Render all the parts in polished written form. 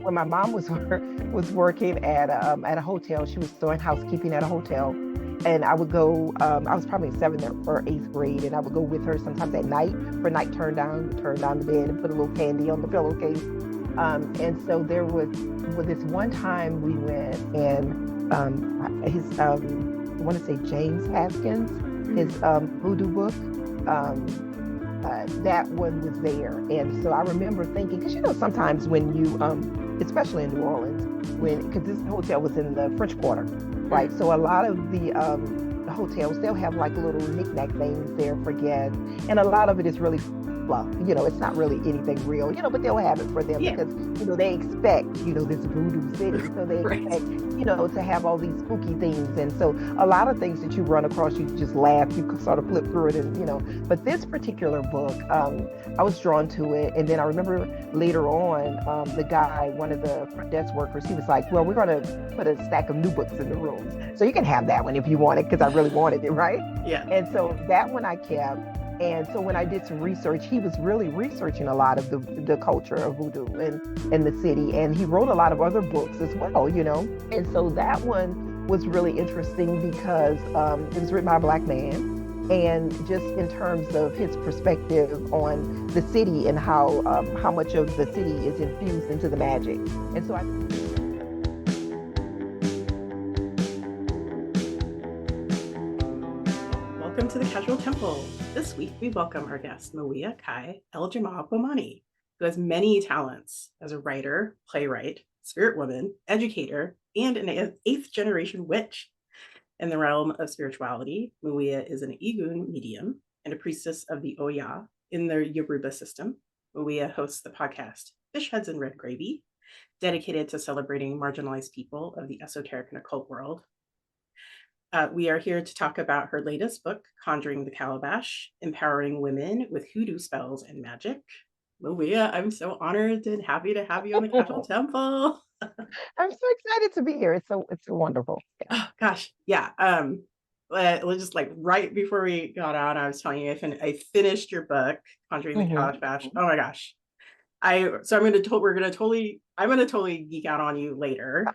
when my mom was was working at a hotel. She was doing housekeeping at a hotel, and I would go. I was probably in seventh or eighth grade, and I would go with her sometimes at night for night turn down the bed and put a little candy on the pillowcase. And so there was this one time we went, and I want to say James Haskins, his voodoo book. That one was there. And so I remember thinking, because sometimes when you, especially in New Orleans, because this hotel was in the French Quarter, right? So a lot of the hotels, they'll have like little knickknack things there for guests. And a lot of it is really fluff. It's not really anything real, but they'll have it for them Yeah. because, they expect, this voodoo city. So they Right. expect, to have all these spooky things. And so a lot of things that you run across, you just laugh, you could sort of flip through it but this particular book, I was drawn to it. And then I remember later on, the guy, one of the front desk workers, he was like, well, we're going to put a stack of new books in the rooms. So you can have that one if you want it, because I really wanted it, right? Yeah. And so that one I kept. And so when I did some research, he was really researching a lot of the culture of voodoo in the city. And he wrote a lot of other books as well, And so that one was really interesting because it was written by a Black man. And just in terms of his perspective on the city and how much of the city is infused into the magic. And so Welcome to the Casual Temple. This week, we welcome our guest, Mawiyah Bomani, who has many talents as a writer, playwright, spirit woman, educator, and an eighth-generation witch. In the realm of spirituality, Mawiyah is an Igun medium and a priestess of the OYA in the Yoruba system. Mawiyah hosts the podcast Fish Heads and Red Gravy, dedicated to celebrating marginalized people of the esoteric and occult world. We are here to talk about her latest book, Conjuring the Calabash, Empowering Women with Hoodoo Spells and Magic. Mawiyah, I'm so honored and happy to have you on the Casual Temple. I'm so excited to be here. It's so wonderful. Yeah. Oh, gosh, yeah. Just like right before we got on, I was telling you I finished your book, Conjuring the Calabash. Oh my gosh. I'm gonna totally geek out on you later.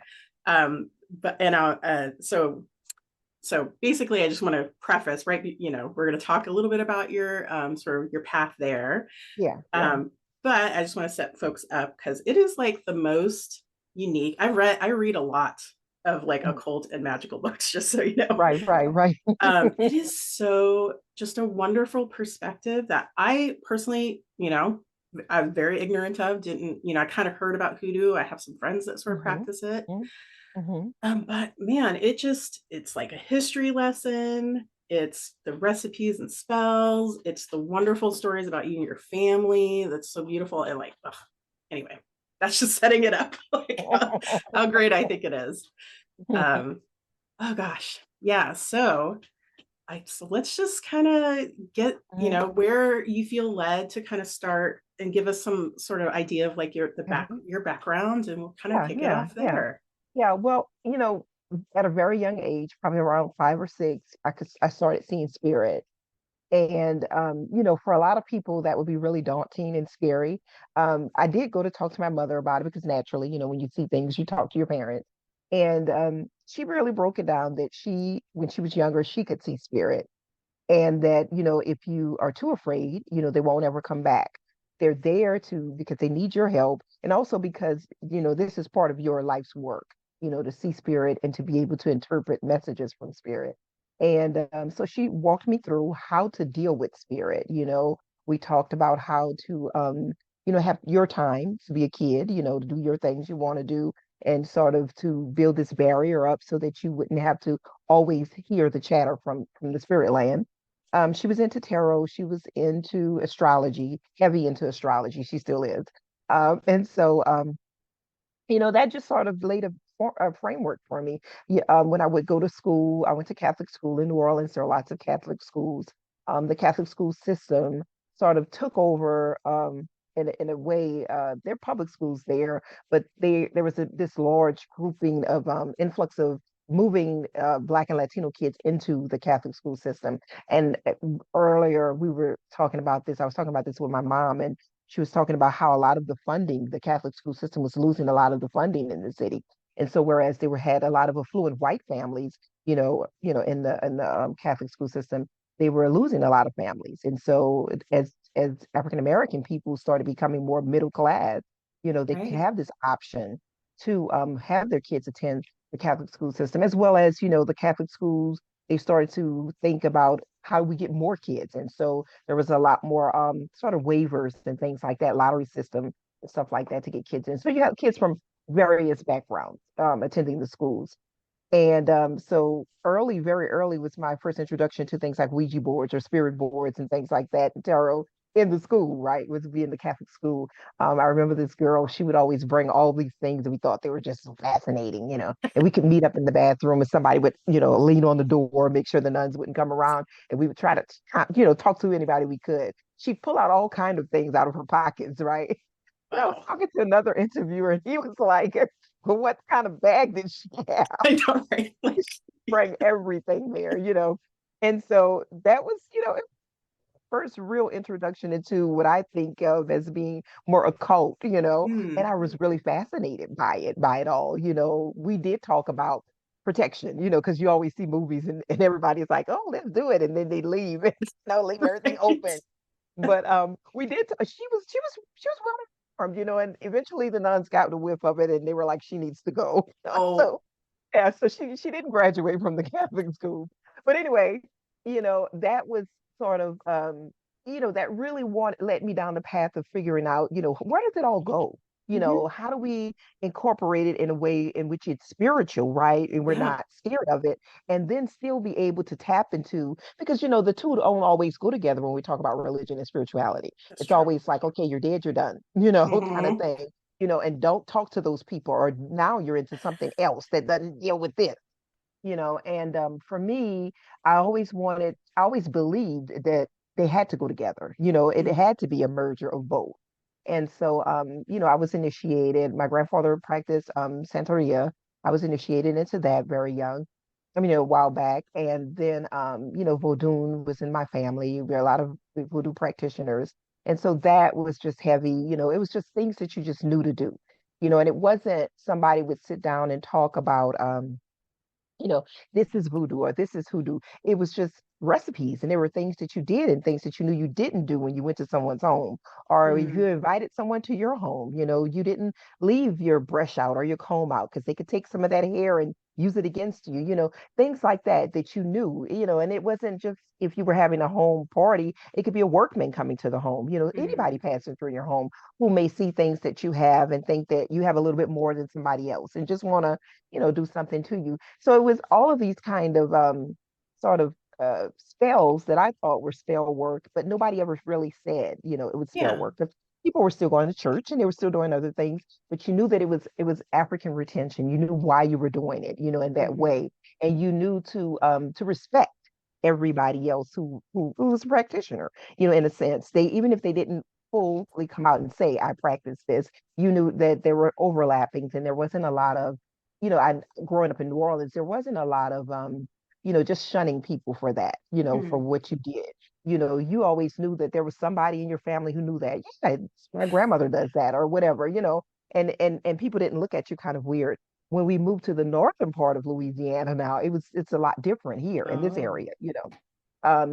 So basically, I just want to preface, right? We're going to talk a little bit about your sort of your path there. Yeah. But I just want to set folks up because it is like the most unique. I read a lot of like occult and magical books, just so you know. Right. It is so just a wonderful perspective that I personally, I'm very ignorant of. I kind of heard about hoodoo. I have some friends that sort of practice it. But man, it's like a history lesson. It's the recipes and spells. It's the wonderful stories about you and your family. That's so beautiful. And like, anyway, that's just setting it up. Like how great I think it is. Oh gosh. Yeah. So let's just kind of get, where you feel led to kind of start and give us some sort of idea of like your background, and we'll kind of kick it off there. Yeah, well, at a very young age, probably around 5 or 6, I started seeing spirit. And for a lot of people that would be really daunting and scary. I did go to talk to my mother about it because naturally, when you see things, you talk to your parents. And she really broke it down that when she was younger, she could see spirit. And that, if you are too afraid, they won't ever come back. They're there because they need your help. And also because, this is part of your life's work, to see spirit and to be able to interpret messages from spirit. And so she walked me through how to deal with spirit. We talked about how to, have your time to be a kid, to do your things you want to do, and sort of to build this barrier up so that you wouldn't have to always hear the chatter from the spirit land. She was into tarot. She was into astrology, heavy into astrology. She still is. And so, that just sort of laid a framework for me. When I would go to school, I went to Catholic school in New Orleans. There are lots of Catholic schools. The Catholic school system sort of took over in a way. There are public schools there, but there was this large grouping of influx of moving Black and Latino kids into the Catholic school system. And earlier we were talking about this. I was talking about this with my mom, and she was talking about how a lot of the funding, the Catholic school system was losing a lot of the funding in the city. And so whereas they had a lot of affluent white families, in the Catholic school system, they were losing a lot of families. And so as African American people started becoming more middle class, they could Right. have this option to have their kids attend the Catholic school system, as well as, the Catholic schools, they started to think about how do we get more kids. And so there was a lot more sort of waivers and things like that, lottery system and stuff like that to get kids in. So you have kids from various backgrounds attending the schools. And so very early was my first introduction to things like Ouija boards or spirit boards and things like that, tarot in the school, right? Was being the Catholic school. I remember this girl, she would always bring all these things and we thought they were just so fascinating, and we could meet up in the bathroom and somebody would, lean on the door, make sure the nuns wouldn't come around. And we would try to, talk to anybody we could. She'd pull out all kind of things out of her pockets, right? And I was Wow. talking to another interviewer and he was like, well, what kind of bag did she have? I don't right. Like, Bring everything there. And so that was, first real introduction into what I think of as being more occult. And hmm. I was really fascinated by it all. We did talk about protection, because you always see movies and everybody's like, oh, let's do it. And then they leave, leave everything open. Right. But we did, she was well informed, and eventually the nuns got the whiff of it and they were like, she needs to go. Oh. So yeah, so she didn't graduate from the Catholic school. But anyway, that was sort of that really led me down the path of figuring out, where does it all go? hmm. How do we incorporate it in a way in which it's spiritual, right? And we're Yeah, not scared of it, and then still be able to tap into, because the two don't always go together when we talk about religion and spirituality. that's It's true. always like, okay, you're dead, you're done, kind of hmm. thing. And don't talk to those people, or now you're into something else that doesn't deal with this. And for me, I always believed that they had to go together. It hmm. had to be a merger of both. And so, I was initiated. My grandfather practiced Santeria. I was initiated into that very young. I mean, a while back. And then, Vodun was in my family. There are a lot of voodoo practitioners. And so that was just heavy. It was just things that you just knew to do. And it wasn't somebody would sit down and talk about, you know, this is voodoo or this is hoodoo. It was just recipes, and there were things that you did and things that you knew you didn't do when you went to someone's home, or if you hmm. invited someone to your home, you didn't leave your brush out or your comb out because they could take some of that hair and use it against you, things like that you knew, and it wasn't just if you were having a home party, it could be a workman coming to the home, hmm. anybody passing through your home who may see things that you have and think that you have a little bit more than somebody else and just want to, do something to you. So it was all of these kind of sort of spells that I thought were spell work, but nobody ever really said, it was spell Yeah. work. Because people were still going to church and they were still doing other things, but you knew that it was African retention. You knew why you were doing it, in that hmm. way, and you knew to respect everybody else who was a practitioner, in a sense. They even if they didn't fully come out and say I practice this, you knew that there were overlappings and there wasn't a lot of, I growing up in New Orleans, there wasn't a lot of just shunning people for that, for hmm. what you did. You always knew that there was somebody in your family who knew that. Yeah, my grandmother does that or whatever, and people didn't look at you kind of weird. When we moved to the northern part of Louisiana now, it's a lot different here in this Oh. area.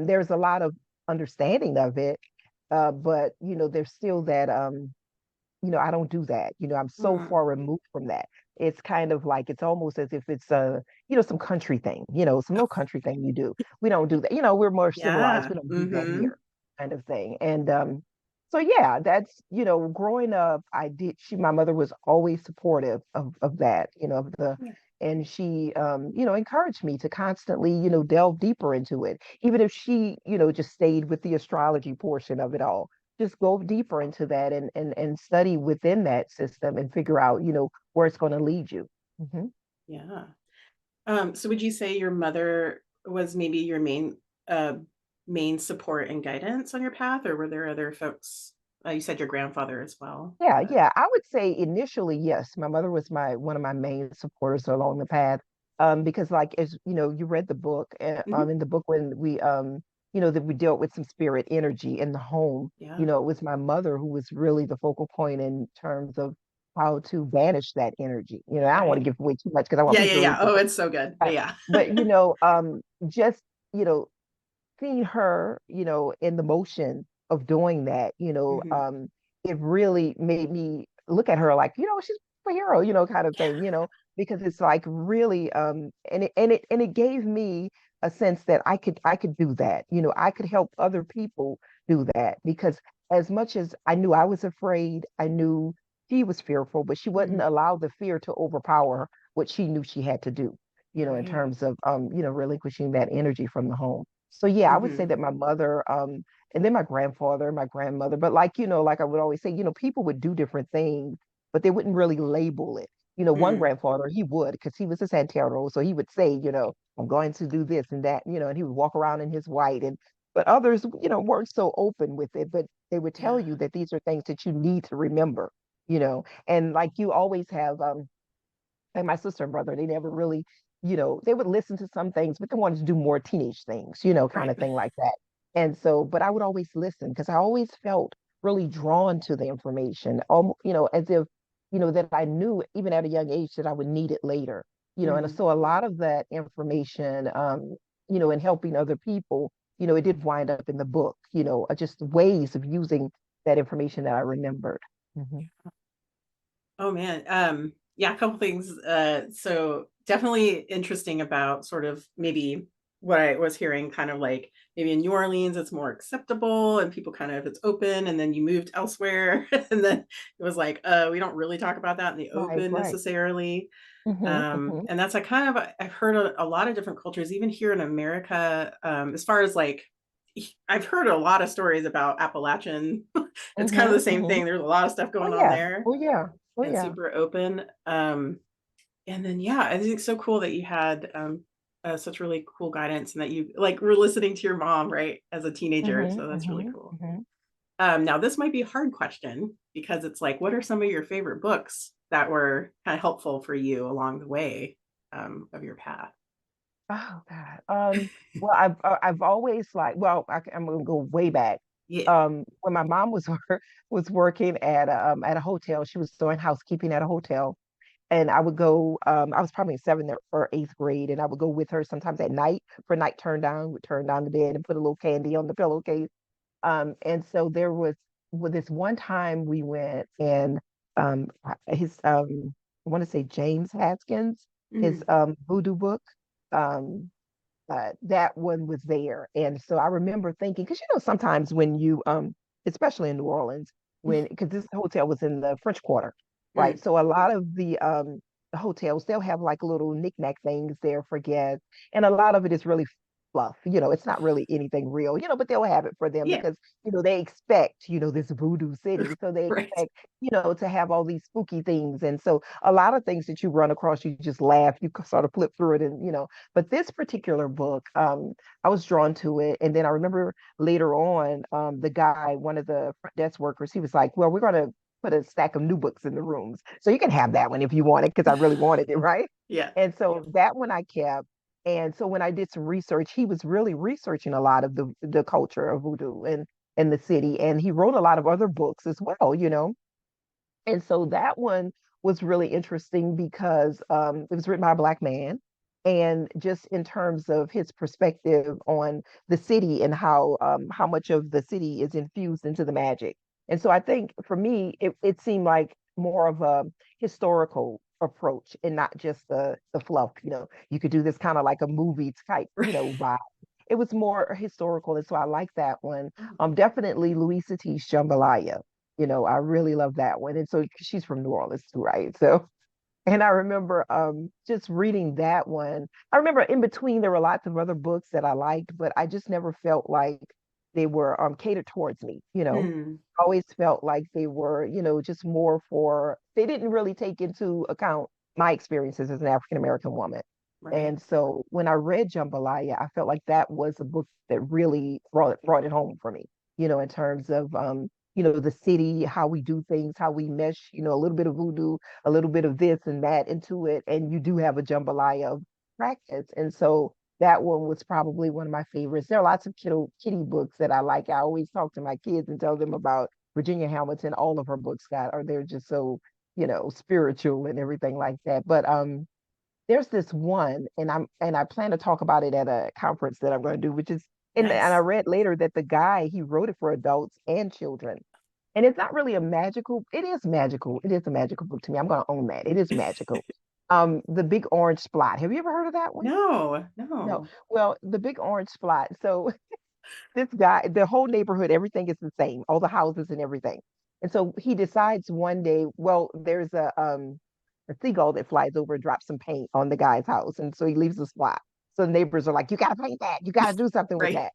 There's a lot of understanding of it, but there's still that I don't do that. I'm so hmm. far removed from that. It's kind of like it's almost as if it's some country thing, some little country thing you do. We don't do that. We're more civilized. Yeah. We don't do that hmm. here, kind of thing. And so yeah, that's growing up, my mother was always supportive of that, of the Yeah. and she encouraged me to constantly, delve deeper into it, even if she, just stayed with the astrology portion of it all, just go deeper into that and study within that system and figure out, where it's going to lead you. Hmm. Yeah. So would you say your mother was maybe your main support and guidance on your path, or were there other folks? You said your grandfather as well, Yeah, but yeah. I would say initially, yes, my mother was my one of my main supporters along the path. Because like as you read the book, Mhm. in the book when we that we dealt with some spirit energy in the home. Yeah. It was my mother who was really the focal point in terms of how to banish that energy. I don't want to Right. give away too much because I want Yeah, people yeah, to yeah. read the Oh, book. it's so good. But yeah. But just seeing her, in the motion of doing that, Hmm. it really made me look at her like, she's a hero, kind of thing, because it's like really, and it gave me a sense that I could do that, I could help other people do that because as much as I knew I was afraid, I knew she was fearful, but she wouldn't Hmm. allow the fear to overpower what she knew she had to do, in Right. terms of relinquishing that energy from the home. So yeah, I would say Hmm. that my mother, and then my grandfather, my grandmother, but like, like I would always say, people would do different things, but they wouldn't really label it. One Mm. grandfather, he would, because he was a Santero, so he would say, I'm going to do this and that, and he would walk around in his white, and but others, weren't so open with it, but they would tell Yeah. you that these are things that you need to remember, and like you always have, like my sister and brother, they never really, they would listen to some things, but they wanted to do more teenage things, kind Right. of thing like that. And so, but I would always listen because I always felt really drawn to the information, as if, that I knew even at a young age that I would need it later, and Mm. so a lot of that information, in helping other people, it did wind up in the book, just ways of using that information that I remembered. Mhm. Oh man. Yeah, a couple things. So definitely interesting about sort of maybe what I was hearing, kind of like maybe in New Orleans it's more acceptable and people kind of it's open, and then you moved elsewhere and then it was like, we don't really talk about that in the Right, open right. necessarily. Hmm, hmm. And that's like kind of I've heard a lot of different cultures, even here in America, as far as like I've heard a lot of stories about Appalachian. It's kind of the Mhm, same mhm. thing. There's a lot of stuff Oh going on yeah. there Oh yeah. Oh and yeah. super open. And then yeah, I think it's so cool that you had such really cool guidance and that you like were listening to your mom right as a teenager. Mhm, So that's really mhm, cool. mhm. Now this might be a hard question because it's like, what are some of your favorite books that were kind of helpful for you along the way of your path? Oh God. Well, I've always like. Well, I'm gonna go way back. Yeah. When my mom was was working at a hotel, she was doing housekeeping at a hotel, and I would go. I was probably in seventh or eighth grade, and I would go with her sometimes at night for night turn down. Would turn down the bed and put a little candy on the pillowcase. And so there was with this one time we went and his I want to say James Haskins, his Mm, voodoo book, um that one was there. And so I remember thinking, because sometimes when you especially in New Orleans, when because this hotel was in the French Quarter, right? mm, So a lot of the hotels, they'll have like little knickknack things there for guests, and a lot of it is really fluff. It's not really anything real, but they'll have it for them yeah. because they expect this voodoo city, so they Right. expect to have all these spooky things. And so a lot of things that you run across, you just laugh, you sort of flip through it, and but this particular book, I was drawn to it. And then I remember later on, the guy, one of the front desk workers, he was like, well, we're going to put a stack of new books in the rooms. So you can have that one if you want it, because I really wanted it, right? Yeah. And so that one I kept. And so when I did some research, he was really researching a lot of the culture of voodoo and the city. And he wrote a lot of other books as well. And so that one was really interesting because it was written by a Black man. And just in terms of his perspective on the city and how much of the city is infused into the magic. And so I think for me, it seemed like more of a historical approach and not just the fluff. You could do this kind of like a movie type, vibe. It was more historical, and so I like that one. Definitely Louisa T. Jambalaya. I really love that one. And so she's from New Orleans too, right? So, and I remember just reading that one. I remember in between there were lots of other books that I liked, but I just never felt like they were catered towards me. Mm, Always felt like they were, just more for, they didn't really take into account my experiences as an African American woman. right. And so when I read Jambalaya, I felt like that was a book that really brought it home for me, in terms of the city, how we do things, how we mesh, a little bit of voodoo, a little bit of this and that into it, and you do have a jambalaya of practice. And so that one was probably one of my favorites. There are lots of kitty books that I like. I always talk to my kids and tell them about Virginia Hamilton. All of her books got, or they're just so, spiritual and everything like that. But there's this one, and I plan to talk about it at a conference that I'm going to do, which is, and I Nice. read later that the guy, he wrote it for adults and children. And it's not really a magical, it is magical. It is a magical book to me. I'm going to own that. It is magical. The Big Orange Splot. Have you ever heard of that one? No, No. no. Well, the Big Orange Splot. So this guy, the whole neighborhood, everything is the same, all the houses and everything. And so he decides one day, well, there's a seagull that flies over and drops some paint on the guy's house. And so he leaves the spot. So the neighbors are like, you gotta paint that, you gotta do something with Right. that.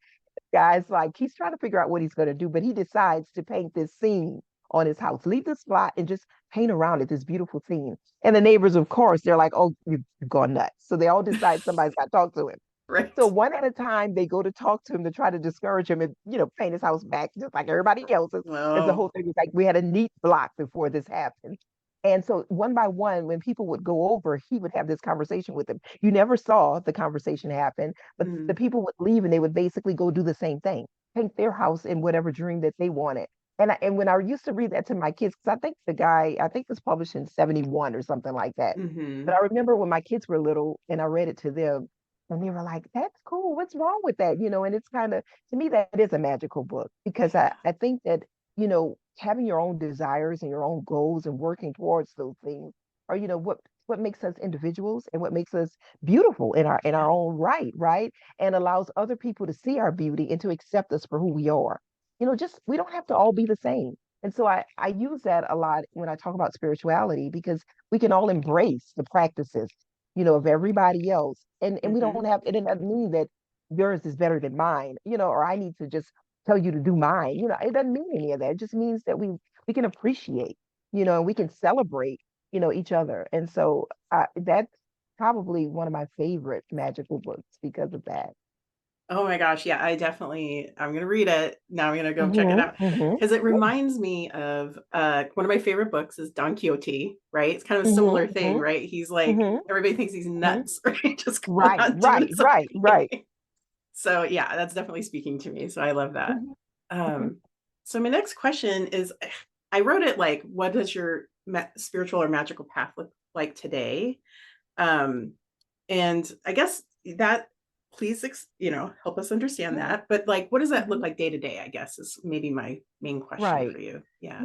Guy's like, he's trying to figure out what he's gonna do, but he decides to paint this scene on his house, leave the spot and just paint around it, this beautiful scene. And the neighbors, of course, they're like, oh, you've gone nuts. So they all decide somebody's got to talk to him. Right. So one at a time, they go to talk to him to try to discourage him and, paint his house back just like everybody else's. As the Well, whole thing was like, we had a neat block before this happened. And so one by one, when people would go over, he would have this conversation with them. You never saw the conversation happen, but the mm, people would leave and they would basically go do the same thing, paint their house in whatever dream that they wanted. And when I used to read that to my kids, because I think the guy, I think it was published in 71 or something like that. But hmm I remember when my kids were little and I read it to them, and they were like, that's cool. What's wrong with that? And it's kind of, to me, that is a magical book because yeah. I think that, having your own desires and your own goals and working towards those things are, what makes us individuals and what makes us beautiful in our own right, right? And allows other people to see our beauty and to accept us for who we are. Just we don't have to all be the same. And so I use that a lot when I talk about spirituality because we can all embrace the practices, of everybody else. And we don't hmm have, it doesn't mean that yours is better than mine, or I need to just tell you to do mine. It doesn't mean any of that. It just means that we can appreciate, and we can celebrate, each other. And so that's probably one of my favorite magical books because of that. Oh my gosh, yeah, I'm gonna read it. Now I'm gonna go check it Hmm. out. Hmm. Because it reminds me of one of my favorite books is Don Quixote, right? It's kind of a Hmm. similar thing, Hmm. right? He's like, Hmm. everybody thinks he's Hmm. nuts, right? Just going Right, around doing right, right, something. right. So yeah, that's definitely speaking to me. So I love that. Hmm. Hmm. Um, so my next question is I wrote it like, what does your spiritual or magical path look like today? Um, and I guess that please, help us understand Hmm. that. But like, what does that look Hmm. like day to day? I guess is maybe my main question for Right. you. Yeah.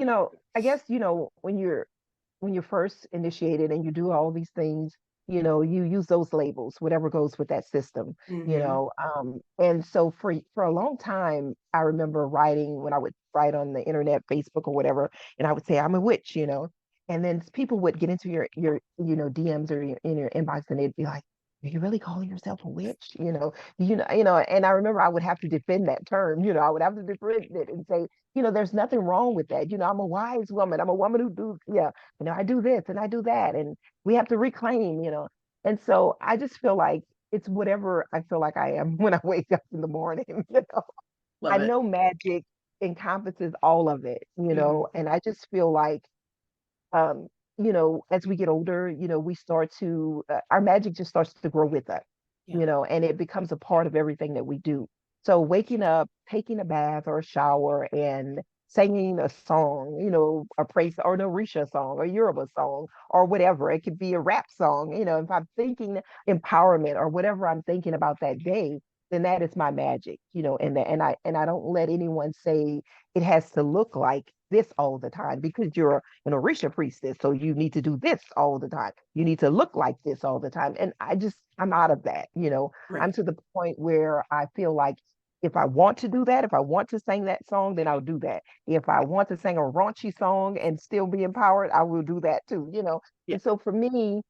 I guess, when you're first initiated and you do all these things, you use those labels, whatever goes with that system, hmm and so for a long time, I remember writing when I would write on the internet, Facebook or whatever, and I would say I'm a witch, and then people would get into your DMs or in your inbox and they'd be like, are you really calling yourself a witch? And I remember I would have to defend that term, I would have to defend it and say, there's nothing wrong with that. I'm a wise woman. I'm a woman who do, yeah, I do this and I do that, and we have to reclaim, And so I just feel like it's whatever I feel like I am when I wake up in the morning. I Love it. know magic encompasses all of it, hmm and I just feel like, um, as we get older, we start to, our magic just starts to grow with us, Yeah. and it becomes a part of everything that we do. So waking up, taking a bath or a shower, and singing a song, a praise or an Orisha song or Yoruba song or whatever. It could be a rap song, if I'm thinking empowerment or whatever I'm thinking about that day, then that is my magic, and I don't let anyone say it has to look like this all the time because you're an Orisha priestess. So you need to do this all the time. You need to look like this all the time. And I'm out of that. I'm Right. to the point where I feel like if I want to do that, if I want to sing that song, then I'll do that. If I want to sing a raunchy song and still be empowered, I will do that too. Yeah. And so for me,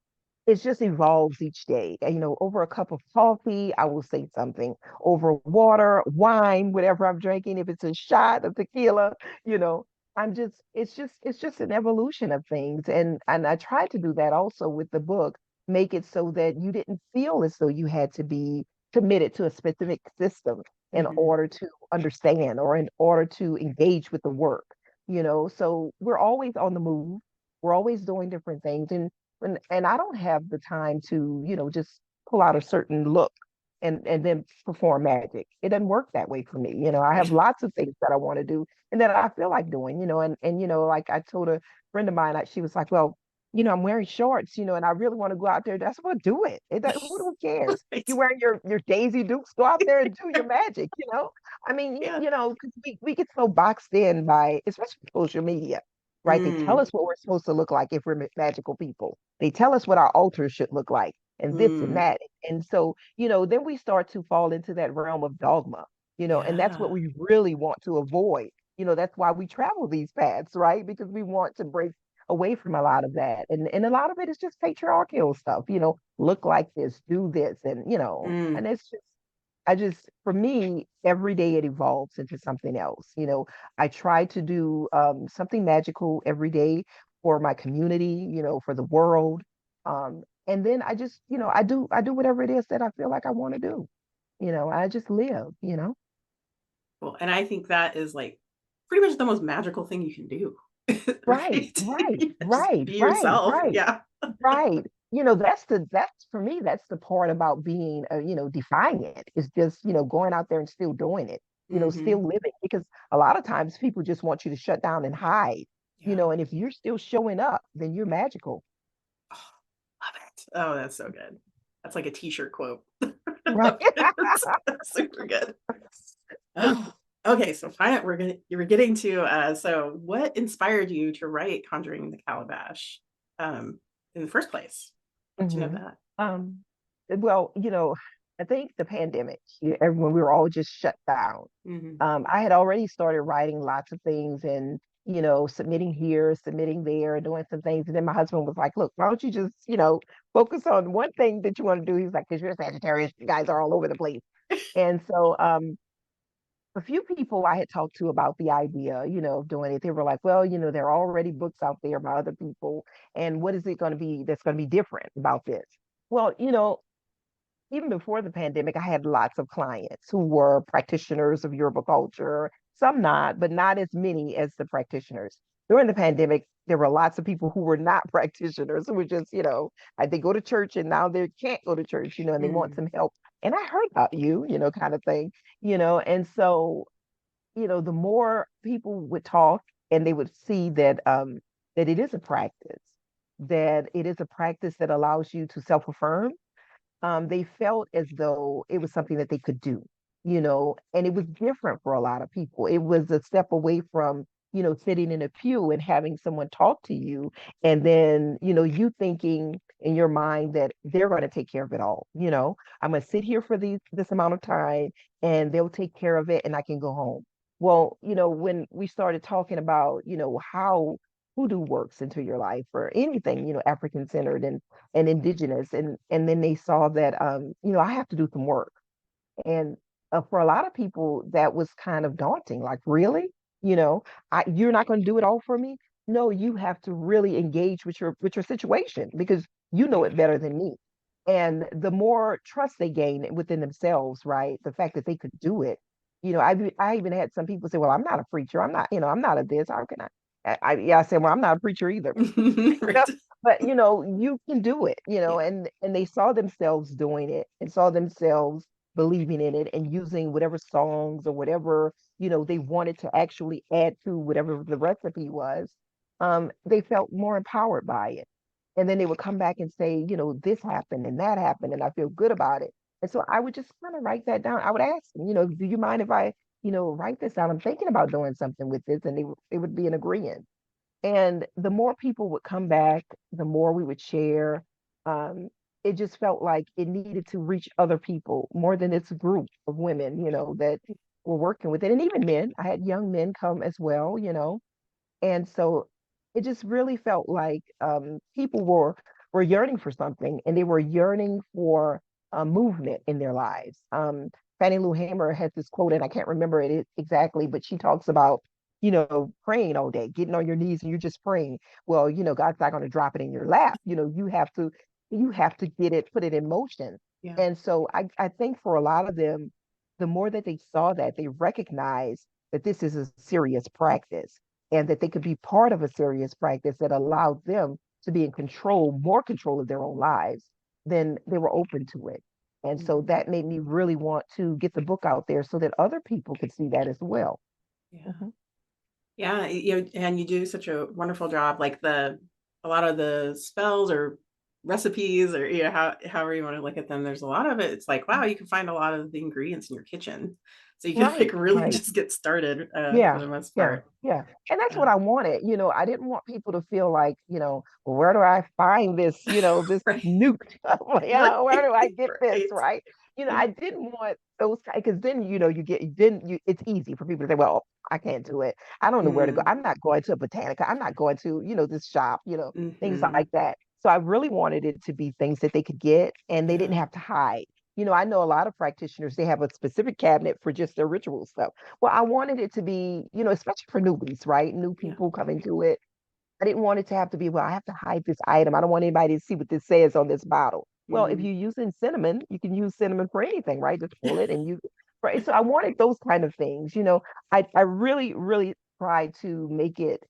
it just evolves each day. Over a cup of coffee, I will say something. Over water, wine, whatever I'm drinking, if it's a shot of tequila, you know, it's just an evolution of things. And I tried to do that also with the book, make it so that you didn't feel as though you had to be committed to a specific system in hmm order to understand or in order to engage with the work. So we're always on the move. We're always doing different things. And I don't have the time to, just pull out a certain look, and then perform magic. It doesn't work that way for me. I have lots of things that I want to do and that I feel like doing, and like I told a friend of mine, she was like, well, I'm wearing shorts, and I really want to go out there. That's what do it. Who cares? Right. You're wearing your Daisy Dukes, go out there and do your magic. I mean, Yeah. 'cause we get so boxed in by, especially social media, right? They tell Mm, us what we're supposed to look like if we're magical people. They tell us what our altars should look like and this and mm, that. And so, then we start to fall into that realm of dogma, and that's what yeah. we really want to avoid. That's why we travel these paths, right? Because we want to break away from a lot of that. And a lot of it is just patriarchal stuff, look like this, do this, and Mm. it's just for me, every day it evolves into something else. I try to do something magical every day for my community, for the world. And then I just, I do whatever it is that I feel like I want to do. I just live. Well, and I think that is like pretty much the most magical thing you can do. Right, Right? right, Just right, be right, yourself. right, Yeah. right. That's for me, that's the part about being, defying it. It's just, going out there and still doing it, Hmm. still living. Because a lot of times people just want you to shut down and hide, Yeah. and if you're still showing up, then you're magical. Oh, love it. Oh, that's so good. That's like a t-shirt quote. I Right. love it. That's super good. Oh, okay. So finally, you were getting to so what inspired you to write Conjuring the Calabash in the first place? Let you know hmm that. Um, well, I think the pandemic, when we were all just shut down, Hmm. I had already started writing lots of things and, submitting here, submitting there, doing some things. And then my husband was like, look, why don't you just, focus on one thing that you want to do? He's like, because you're a Sagittarius, you guys are all over the place. And so a few people I had talked to about the idea, of doing it, they were like, well, there are already books out there by other people. And what is it going to be that's going to be different about this? Well, even before the pandemic, I had lots of clients who were practitioners of Yoruba culture, some not, but not as many as the practitioners. During the pandemic, there were lots of people who were not practitioners who were just, they go to church and now they can't go to church, and they want Mm. some help. And I heard about you, kind of thing, and so, the more people would talk and they would see that it is a practice, that it is a practice that allows you to self-affirm. They felt as though it was something that they could do, and it was different for a lot of people. It was a step away from, sitting in a pew and having someone talk to you, and then, you thinking in your mind that they're going to take care of it all. I'm going to sit here for this amount of time and they'll take care of it and I can go home. Well, when we started talking about, how hoodoo works into your life or anything, African centered and indigenous, and then they saw that I have to do some work. And for a lot of people that was kind of daunting, like, really, you know you're not going to do it all for me. No, you have to really engage with your situation because you know Yeah. it better than me. And the more trust they gain within themselves, right, the fact that they could do it. I even had some people say, well, I'm not a preacher, I'm not, I'm not a this, how can yeah, I said, well, I'm not a preacher either. Right. But you can do it, Yeah. and they saw themselves doing it and saw themselves believing in it and using whatever songs or whatever, they wanted to actually add to whatever the recipe was. They felt more empowered by it. And then they would come back and say, this happened and that happened, and I feel good about it. And so I would just kind of write that down. I would ask them, do you mind if I, write this down? I'm thinking about doing something with this, and they would be in agreement. And the more people would come back, the more we would share. Um, it just felt like it needed to reach other people more than this group of women, that were working with it. And even men, I had young men come as well, and so it just really felt like people were yearning for something, and they were yearning for a movement in their lives. Fannie Lou Hamer has this quote, and I can't remember it exactly, but she talks about, praying all day, getting on your knees, and you're just praying. Well, God's not going to drop it in your lap. You have to get it, put it in motion. Yeah. And so I think for a lot of them, the more that they saw that, they recognized that this is a serious practice and that they could be part of a serious practice that allowed them to be in control, more control of their own lives, then they were open to it. And so that made me really want to get the book out there so that other people could see that as well. Yeah. Mhm. Yeah, and you do such a wonderful job. Like a lot of the spells or recipes, or however you want to look at them, there's a lot of it. It's like, wow, you can find a lot of the ingredients in your kitchen, so you can like Right, really right. just get started for Yeah, the most yeah, part. yeah. And that's Yeah. what I wanted. I didn't want people to feel like, well, where do I find this, this Right. newt? Where Right. do I get this, Right. right? Yeah. I didn't want those because then, it's easy for people to say, well, I can't do it. I don't know where to go. Mm, I'm not going to a botanica. I'm not going to, this shop, things hmm. like that. So I really wanted it to be things that they could get and they didn't Yeah. have to hide. I know a lot of practitioners, they have a specific cabinet for just their ritual stuff. Well, I wanted it to be, especially for newbies, right? New Yeah. people coming to it. I didn't want it to have to be, well, I have to hide this item. I don't want anybody to see what this says on this bottle. Well, if Hmm. you're using cinnamon, you can use cinnamon for anything, right? Just pull it and use it. Right. So I wanted those kind of things. I really, really tried to make it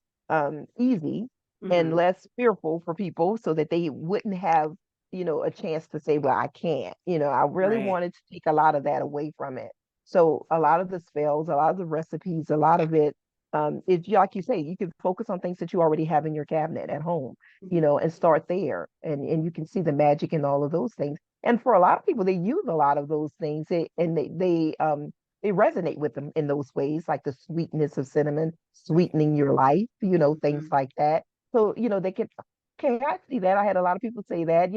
easy and Hmm. less fearful for people so that they wouldn't have, a chance to say, well, I can't. I really Right. wanted to take a lot of that away from it. So a lot of the spells, a lot of the recipes, a lot of it it's like you say, you can focus on things that you already have in your cabinet at home, Mhm. and start there, and you can see the magic in all of those things. And for a lot of people, they use a lot of those things, and they resonate with them in those ways, like the sweetness of cinnamon, Right. sweetening your life, things Hmm. like that. So they can, okay, I see that. I had a lot of people say that,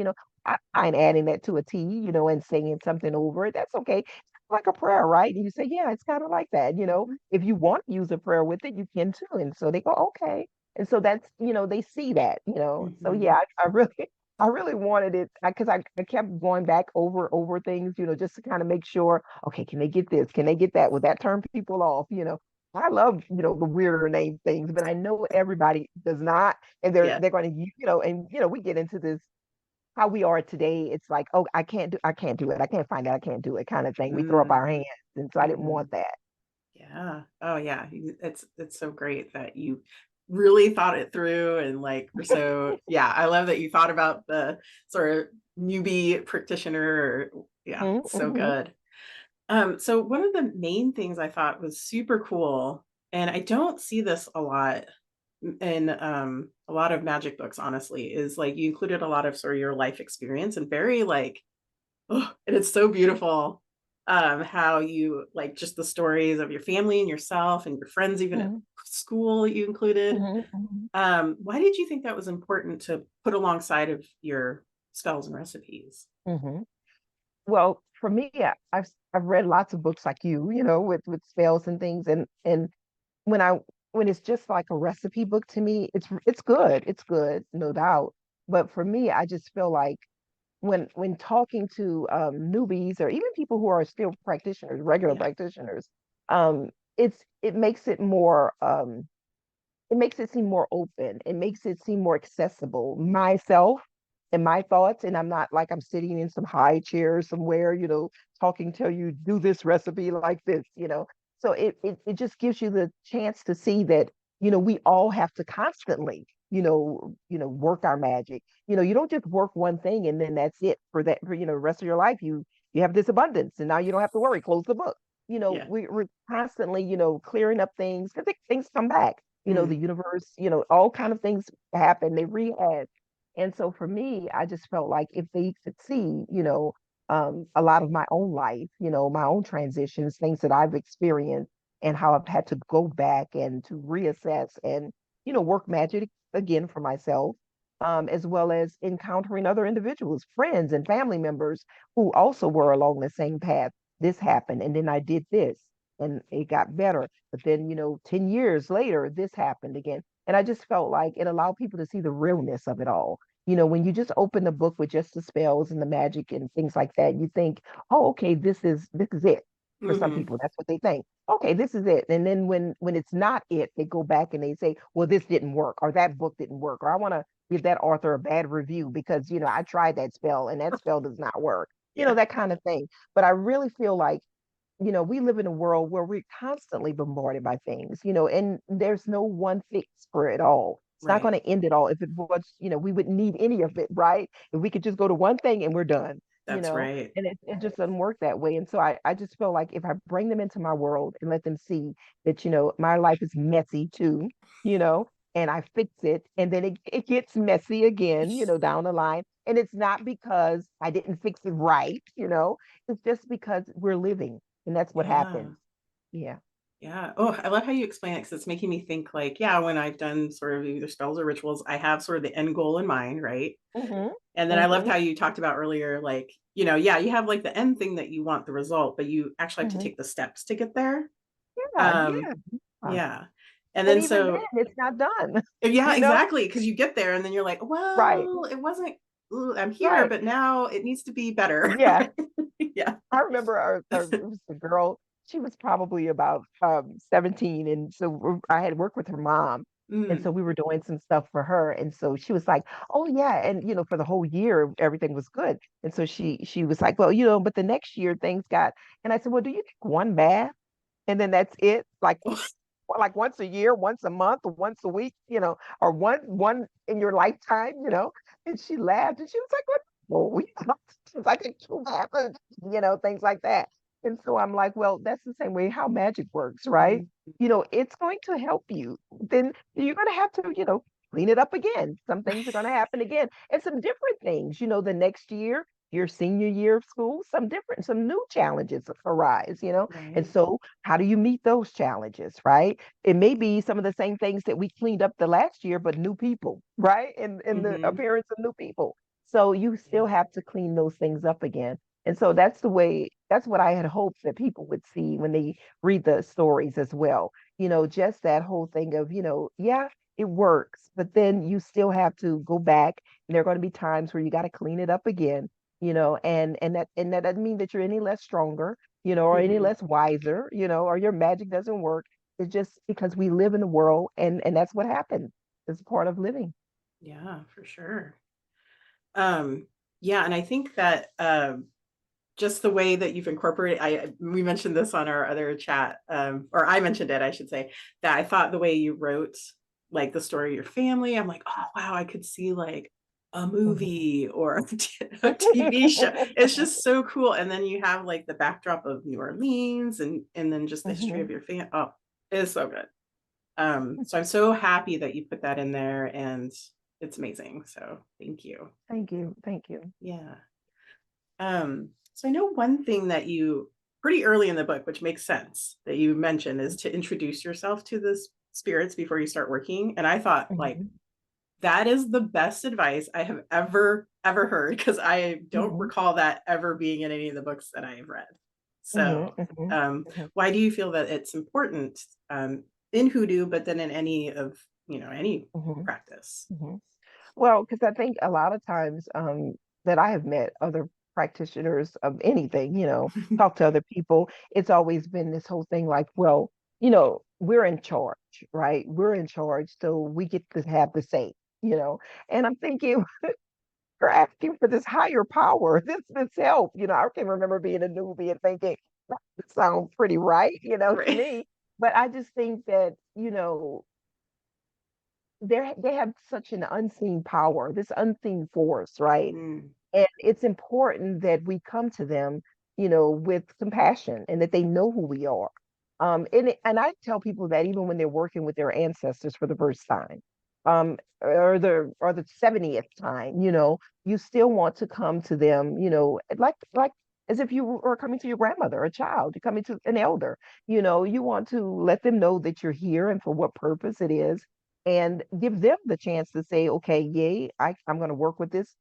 I find adding that to a tea, and saying something over it. That's okay, like a prayer, right? And you say, yeah, it's kind of like that. Hmm. If you want to use a prayer with it, you can too. And so they go, okay. And so that's, they see that. So Hmm. yeah, I really, I really wanted it because I kept going back over things, just to kind of make sure, okay, can they get this? Can they get that? Will that turn people off? I love, the weirder name things, but I know everybody does not, and they're Yeah. they're going to, and we get into this how we are today. It's like, oh, I can't do it. I can't find it. I can't do it kind of thing. We throw up Mm. our hands. And so I didn't Hmm. want that. Yeah. Oh yeah. It's so great that you really thought it through, and like we're so, yeah, I love that you thought about the sort of newbie practitioner, yeah, so Mm-hmm. good. So one of the main things I thought was super cool, and I don't see this a lot in a lot of magic books, honestly, is like you included a lot of sort of your life experience, and very like, oh, and it's so beautiful, how you like just the stories of your family and yourself and your friends, even at Mm-hmm. school, you included. Mm-hmm. Why did you think that was important to put alongside of your spells and recipes? Mm-hmm. Well, for me, I've read lots of books like with spells and things, and when I when it's just like a recipe book to me, it's good, no doubt. But for me, I just feel like when talking to newbies or even people who are still practitioners, regular Yeah. practitioners, um, it makes it seem more open. It makes it seem more accessible. Myself and my thoughts, and I'm not like I'm sitting in some high chair somewhere, talking to you, do this recipe like this. So it just gives you the chance to see that, we all have to constantly, work our magic. You don't just work one thing and then that's it for the rest of your life. You have this abundance and now you don't have to worry, close the book. Yeah. We're constantly, clearing up things because things come back, the Mm. universe, all kind of things happen, they rehash. And so for me, I just felt like if they could see, a lot of my own life, my own transitions, things that I've experienced and how I've had to go back and to reassess and, work magic again for myself, as well as encountering other individuals, friends and family members who also were along the same path. This happened, and then I did this, and it got better. But then, 10 years later, this happened again. And I just felt like it allowed people to see the realness of it all. When you just open the book with just the spells and the magic and things like that, you think, oh, okay, this is it. For some Hmm. people, that's what they think. Okay, this is it. And then when it's not it, they go back and they say, well, this didn't work, or that book didn't work, or I want to give that author a bad review because, I tried that spell and that spell does not work. Yeah. That kind of thing. But I really feel like we live in a world where we're constantly bombarded by things, and there's no one fix for it all. It's not Right. going to end it all. If it was, we wouldn't need any of it, right? If we could just go to one thing and we're done. That's right. and it just doesn't work that way. And so I just feel like if I bring them into my world and let them see that, my life is messy too, you know, and I fix it, and then it gets messy again, down the line. And it's not because I didn't fix it right, it's just because we're living, and that's what Yeah. happens. Yeah. Yeah. Oh, I love how you explain it because it's making me think like, yeah, when I've done sort of either spells or rituals, I have sort of the end goal in mind, right? Hmm. And then I loved Hmm. how you talked about earlier, like, yeah, you have like the end thing that you want the result, but you actually have to Hmm. take the steps to get there. Yeah, Um, yeah. yeah. And And then even then, so, it's not done, yeah, you know? exactly. Cause you get there and then you're like, Right, well, it wasn't, ooh, I'm here, right. but now it needs to be better. Yeah. Yeah. I remember it was a girl. She was probably about 17, and so I had worked with her mom, and Mm. so we were doing some stuff for her, and so she was like, "Oh yeah," and for the whole year everything was good, and so she was like, "Well, but the next year things got," and I said, "Well, do you take one bath and then that's it, like once a year, once a month, or once a week, or one in your lifetime, And she laughed and she was like, "What? Well, we it's like a two happen, things like that." And so I'm like, well, that's the same way how magic works, right? Mhm. It's going to help you. Then you're going to have to, clean it up again. Some things are going to happen again, and some different things. The next year, your senior year of school, some new challenges arise. And Right. so how do you meet those challenges, right? It may be some of the same things that we cleaned up the last year, but new people, right? And the Hmm. appearance of new people. So you still have to clean those things up again. And so that's what I had hoped that people would see when they read the stories as well. Just that whole thing of, yeah, it works, but then you still have to go back, and there are going to be times where you got to clean it up again, and that doesn't mean that you're any less stronger, or any Hmm. less wiser, or your magic doesn't work. It's just because we live in the world, and that's what happens. It's part of living. Yeah, for sure. Um, yeah, and I think that just the way that you've incorporated, we mentioned this on our other chat, or I mentioned it, I should say, that I thought the way you wrote like the story of your family, I'm like, oh wow, I could see like a Mhm. movie or a TV show. It's just so cool. And then you have like the backdrop of New Orleans and then just the history Mhm. of your family. Oh, it is so good. So I'm so happy that you put that in there and it's amazing. So thank you. Thank you. Thank you. Yeah. So I know one thing that you pretty early in the book, which makes sense that you mentioned, is to introduce yourself to the spirits before you start working. And I thought like Mhm. that is the best advice I have ever heard because I don't Mhm. recall that ever being in any of the books that I have read. Mhm. So, Mhm. Mhm. why do you feel that it's important in hoodoo, but then in any of any Mhm. practice? Mhm. Well, because I think a lot of times that I have met other practitioners of anything, talk to other people, it's always been this whole thing like, well, we're in charge, right? We're in charge, so we get to have the say, you know. And I'm thinking, you're asking for this higher power, this help. I can remember being a newbie and thinking, that sounds pretty right, to Right. me. But I just think that, they have such an unseen power, this unseen force, right? Mm, And it's important that we come to them, with compassion, and that they know who we are. And I tell people that even when they're working with their ancestors for the first time, or the 70th time, you still want to come to them, like as if you were coming to your grandmother, a child, you're coming to an elder. You want to let them know that you're here and for what purpose it is, and give them the chance to say, okay, yay, I'm going to work with this,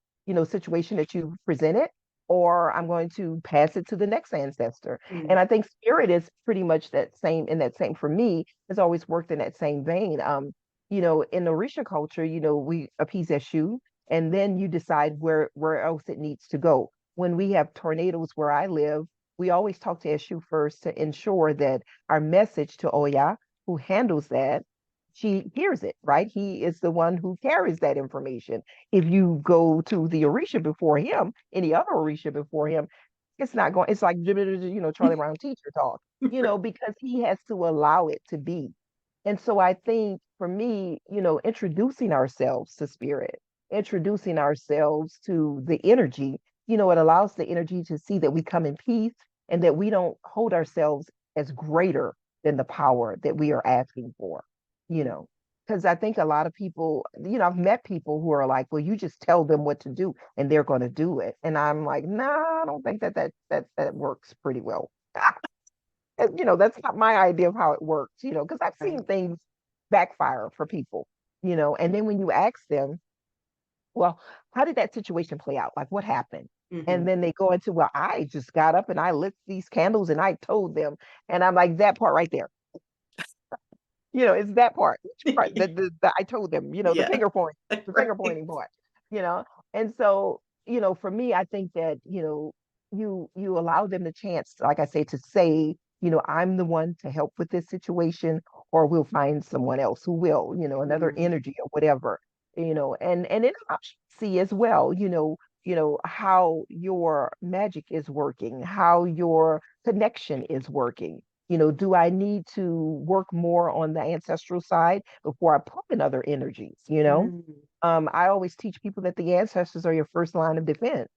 situation that you presented, or I'm going to pass it to the next ancestor. mm, And I think spirit is pretty much that same for me, has always worked in that same vein. In the Orisha culture, we appease Eshu, and then you decide where else it needs to go. When we have tornadoes where I live, we always talk to Eshu first to ensure that our message to Oya, who handles that, she hears it, right? He is the one who carries that information. If you go to the Orisha before him, any other Orisha before him, it's not going, it's like, Charlie Brown teacher talk, because he has to allow it to be. And so I think for me, introducing ourselves to spirit, introducing ourselves to the energy it allows the energy to see that we come in peace and that we don't hold ourselves as greater than the power that we are asking for, you know. Because I think a lot of people, I've met people who are like, well, you just tell them what to do and they're going to do it. And I'm like, nah, I don't think that works pretty well. That's not my idea of how it works, because I've Right. seen things backfire for people, and then when you ask them, well, how did that situation play out? Like, what happened? Mm-hmm. And then they go into, well, I just got up and I lit these candles and I told them. And I'm like, that part right there. It's that part, which part the I told them, the Yeah. finger point, the finger Right. pointing part, you know. And so, for me, I think that, you allow them the chance, like I say, to say, I'm the one to help with this situation, or we'll find someone else who will, another Mm. energy or whatever, and then I see as well, how your magic is working, how your connection is working. Do I need to work more on the ancestral side before I pull in other energies? Mm. I always teach people that the ancestors are your first line of defense.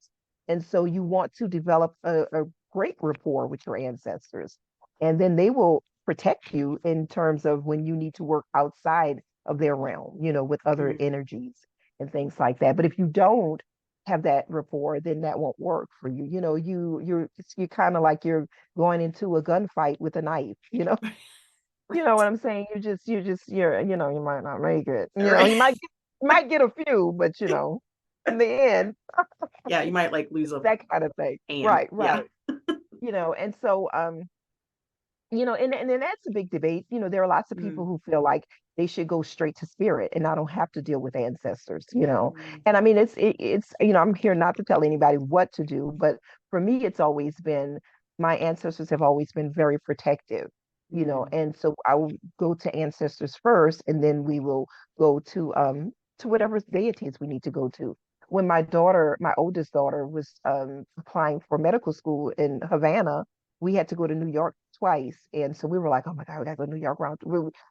And so you want to develop a great rapport with your ancestors. And then they will protect you in terms of when you need to work outside of their realm, with other Mm. energies and things like that. But if you don't have that rapport, then that won't work for you. You're kind of like you're going into a gunfight with a knife, You know Right. what I'm saying? You might not make it. Right. You might get a few, but in the end, Yeah, you might like lose a that kind of thing. hand. Right, Yeah. right. And so and then that's a big debate. There are lots of people Mm. who feel like they should go straight to spirit and I don't have to deal with ancestors. Mm. And I mean it's I'm here not to tell anybody what to do, but for me it's always been my ancestors have always been very protective, Mm. and so I will go to ancestors first and then we will go to whatever deities we need to go to. When my oldest daughter was applying for medical school in Havana, we had to go to New York twice. And so we were like, oh my God, we got to go to New York.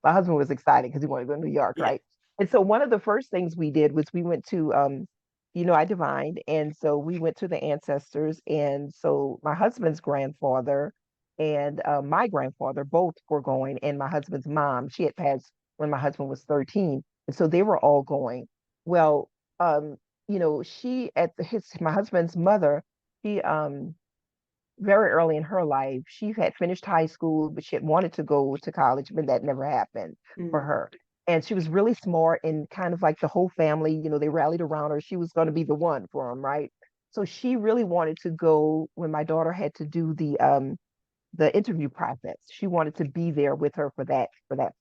My husband was excited because he wanted to go to New York, Yeah. right? And so one of the first things we did was we went to, I divined. And so we went to the ancestors. And so my husband's grandfather and my grandfather both were going. And my husband's mom, she had passed when my husband was 13. And so they were all going. Well, she my husband's mother, she very early in her life, she had finished high school, but she had wanted to go to college, but that never happened for Mm. her. And she was really smart and kind of like the whole family, they rallied around her. She was going to be the one for them, right? So she really wanted to go when my daughter had to do the interview process. She wanted to be there with her for that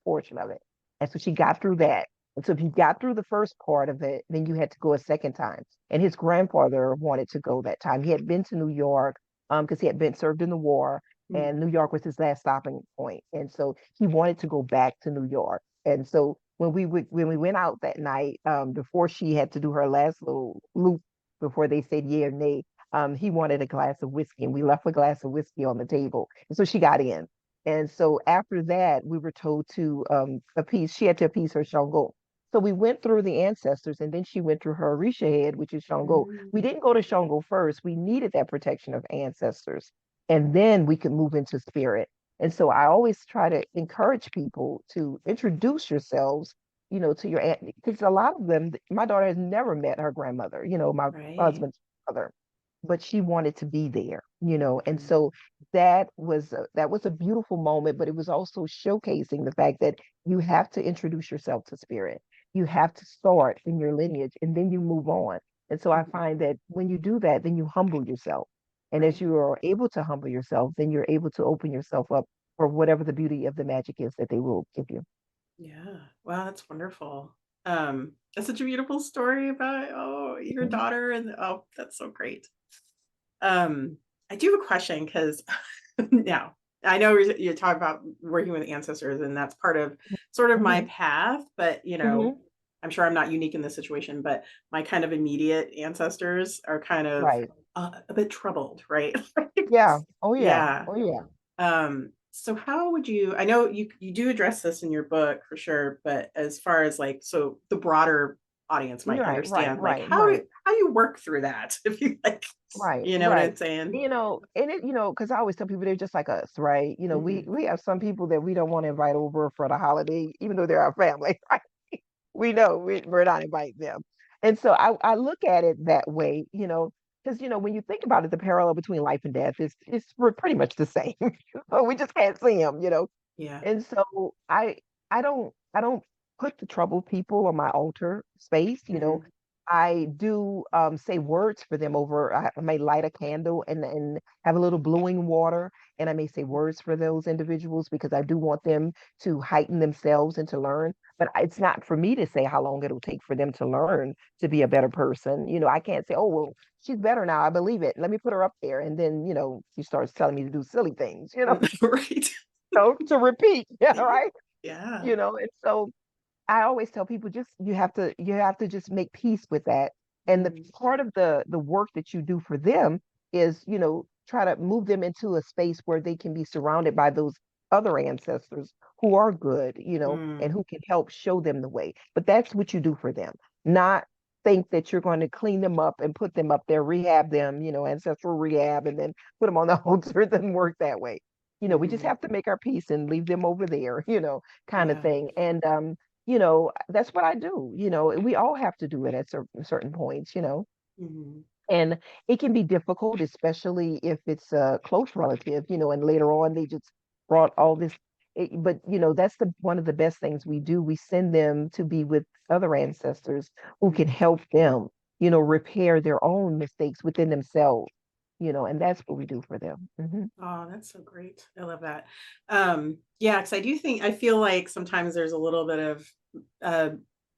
portion of it. And so she got through that. And so if you got through the first part of it, then you had to go a second time. And his grandfather wanted to go that time. He had been to New York because he had been served in the war, Mm. and New York was his last stopping point. And so he wanted to go back to New York. And so when we went out that night, before she had to do her last little loop before they said yeah or nay, he wanted a glass of whiskey, and we left a glass of whiskey on the table. And so she got in. And so after that, we were told to appease, she had to appease her Shango. So we went through the ancestors, and then she went through her Orisha head, which is Shango. We Mm. didn't go to Shango first. We needed that protection of ancestors. And then we could move into spirit. And so I always try to encourage people to introduce yourselves, to your aunt, because a lot of them, my daughter has never met her grandmother, my Right. husband's mother, but she wanted to be there. And Mm. so that was a beautiful moment, but it was also showcasing the fact that you have to introduce yourself to spirit. You have to start in your lineage and then you move on. And so I Mhm. find that when you do that, then you humble yourself. And as Right. you are able to humble yourself, then you're able to open yourself up for whatever the beauty of the magic is that they will give you. Yeah. Wow, that's wonderful. That's such a beautiful story about your Mhm. daughter and that's so great. Um, I do have a question because now I know you're talking about working with ancestors, and that's part of sort of my Mhm. path, but Mhm. I'm sure I'm not unique in this situation, but my kind of immediate ancestors are kind of Right. a bit troubled, right? Like, Yeah. Oh yeah. yeah. Oh yeah. So how would you, I know you do address this in your book for sure, but as far as like, so the broader audience might Right, right, understand, like right, how right. you work through that, if you like, Right, you know what I'm right. saying? And it, because I always tell people they're just like us, right? We Mhm. we have some people that we don't want to invite over for the holiday, even though they're our family, right? We know we're not inviting them. And so I look at it that way, because when you think about it, the parallel between life and death is we're pretty much the same. So we just can't see them. Yeah. And so I don't put the troubled people on my altar space. Mhm. I do say words for them over. I may light a candle and have a little bluing water, and I may say words for those individuals because I do want them to heighten themselves and to learn. But it's not for me to say how long it'll take for them to learn to be a better person. I can't say, oh well, she's better now. I believe it. Let me put her up there, and then she starts telling me to do silly things. Right. To repeat. Yeah, right. Yeah. And so I always tell people just you have to just make peace with that. And the Mhm. part of the work that you do for them is, try to move them into a space where they can be surrounded by those other ancestors who are good, and Mm. who can help show them the way. But that's what you do for them, not think that you're going to clean them up and put them up there, rehab them, ancestral rehab, and then put them on the altar. It doesn't work that way. We just Mhm. have to make our peace and leave them over there, kind of Yeah. thing. And that's what I do. We all have to do it at certain points. Mhm. And it can be difficult, especially if it's a close relative, and later on they just brought all this. But that's one of the best things we do. We send them to be with other ancestors who can Mhm. help them, repair their own mistakes within themselves, and that's what we do for them. Oh, that's so great. I love that. Yeah, because I feel like sometimes there's a little bit of uh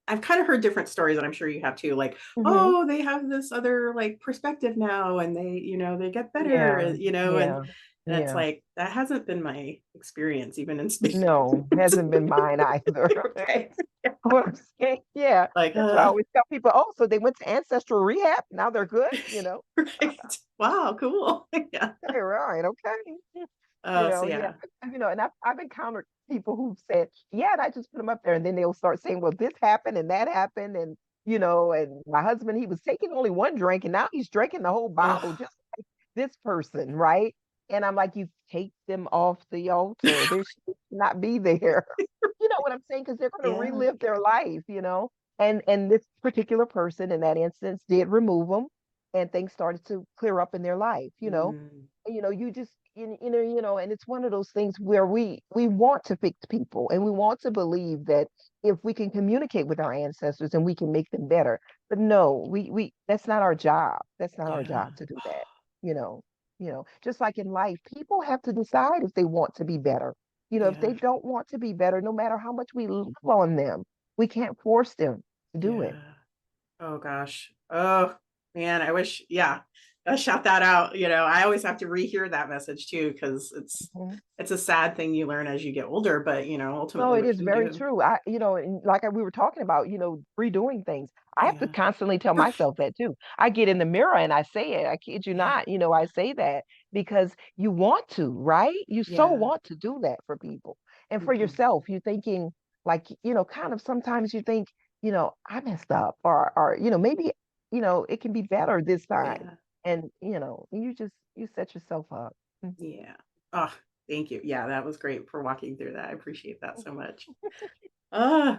I've kind of heard different stories, and I'm sure you have too, like, Hmm. oh, they have this other like perspective now and they get better, Yeah, and yeah, it's yeah. like that hasn't been my experience even in speaking. No, hasn't been mine either. Okay. What I'm saying, yeah, Like, that's what I always tell people. Oh, so they went to ancestral rehab. Now they're good, right. Wow, cool. Yeah. Okay, right, okay. So Yeah. yeah. And I've encountered people who've said, yeah, and I just put them up there, and then they'll start saying, well, this happened and that happened, and my husband, he was taking only one drink, and now he's drinking the whole bottle, Oh. just like this person, right? And I'm like, you take them off the altar. They should not be there. You know what I'm saying? Because they're going to Yeah. relive their life. And this particular person in that instance did remove them, and things started to clear up in their life. Mm, You just and it's one of those things where we want to fix people, and we want to believe that if we can communicate with our ancestors and we can make them better. But no, we that's not our job. That's not our yeah. job to do that. you know just like in life, people have to decide if they want to be better. If they Yeah. don't want to be better, no matter how much we love on them, we can't force them to do it. Yeah. Oh gosh. Oh man, I wish, yeah. Shout that out. I always have to rehear that message too, because Mhm. it's a sad thing you learn as you get older, but No, ultimately it what is can you very do? true. And like we were talking about, redoing things. I have to Yeah. constantly tell Right. myself that too. I get in the mirror and I say it. I kid you Yeah. not. I say that because you want to, right? You so Yeah. want to do that for people and for Hmm. yourself. You're thinking like, kind of sometimes you think, I messed up, or maybe, it can be better this time. Yeah. And, you set yourself up. Yeah. Oh, thank you. Yeah, that was great for walking through that. I appreciate that so much. Uh,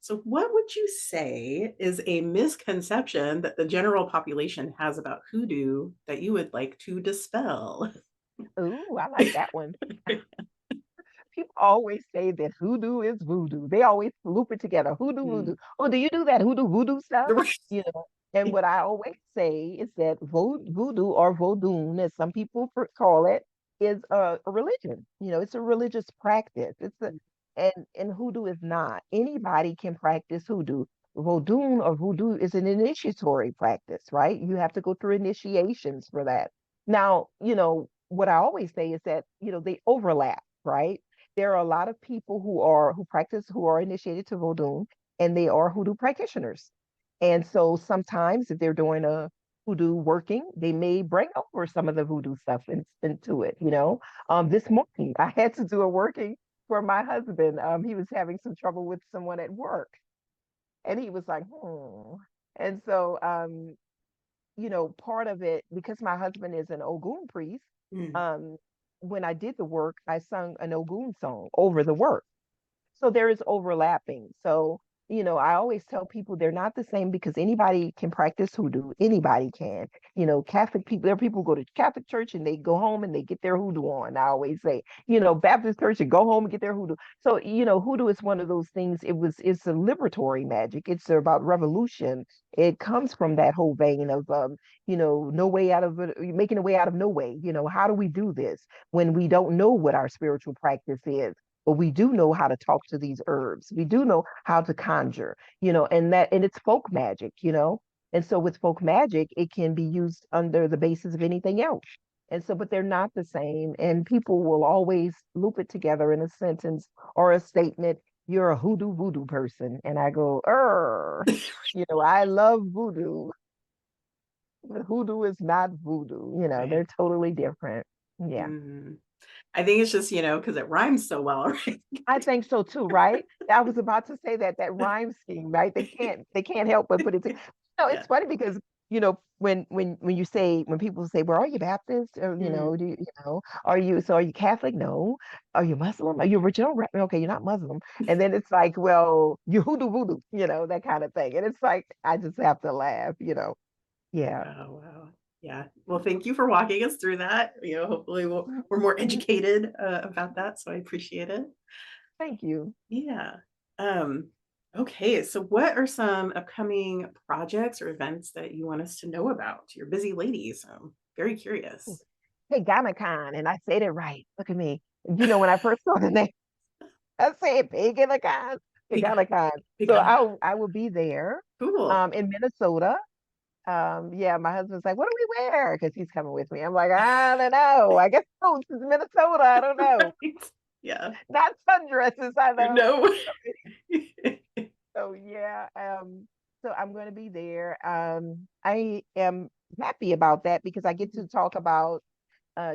so what would you say is a misconception that the general population has about hoodoo that you would like to dispel? Ooh, I like that one. People always say that hoodoo is voodoo. They always loop it together. Hoodoo, voodoo. Mm. Oh, do you do that hoodoo, voodoo stuff? Right. You know. And what I always say is that voodoo or vodun, as some people call it, is a religion. It's a religious practice. And hoodoo is not. Anybody can practice hoodoo. Vodun or voodoo is an initiatory practice, right? You have to go through initiations for that. Now, what I always say is that, they overlap, right? There are a lot of people who are initiated to Vodun, and they are hoodoo practitioners. And so sometimes if they're doing a hoodoo working, they may bring over some of the voodoo stuff into it. This morning I had to do a working for my husband. He was having some trouble with someone at work. And he was like, And so, part of it, because my husband is an Ogun priest, Mm. um, when I did the work, I sung an Ogun song over the work. So there is overlapping. So, I always tell people they're not the same because anybody can practice hoodoo. Anybody can. Catholic people, there are people who go to Catholic church and they go home and they get their hoodoo on. I always say, Baptist church and go home and get their hoodoo. So, hoodoo is one of those things. It's a liberatory magic. It's about revolution. It comes from that whole vein of, no way out of it, making a way out of no way. How do we do this when we don't know what our spiritual practice is? But we do know how to talk to these herbs. We do know how to conjure, and it's folk magic. And so with folk magic, it can be used under the basis of anything else. And so, but they're not the same. And people will always loop it together in a sentence or a statement. You're a hoodoo voodoo person. And I go, I love voodoo. But hoodoo is not voodoo. Right. They're totally different. Yeah. Mm. I think it's just, because it rhymes so well, right? I think so too, right? I was about to say that rhyme scheme, right? They can't help but put it together. Yeah. It's funny because when people say, "Well, are you Baptist?" Or Mm. are you Catholic? No. Are you Muslim? Are you original? Okay, you're not Muslim. And then it's like, well, you hoodoo voodoo, that kind of thing. And it's like I just have to laugh. Yeah. Wow, wow. Yeah. Well, thank you for walking us through that. Hopefully we're more educated about that. So I appreciate it. Thank you. Yeah. Um, okay. So what are some upcoming projects or events that you want us to know about? You're busy lady, so I'm very curious. Hey, Gamakan, and I said it right. Look at me. When I first saw the name, I said Paganican, Big, Paganican. big, So I will be there cool. in Minnesota. Yeah, my husband's like, what do we wear? Because he's coming with me. I'm like, I don't know. I guess it's Minnesota. I don't know. Right. Yeah. Not sundresses, I know. No. So yeah, so I'm going to be there. I am happy about that because I get to talk about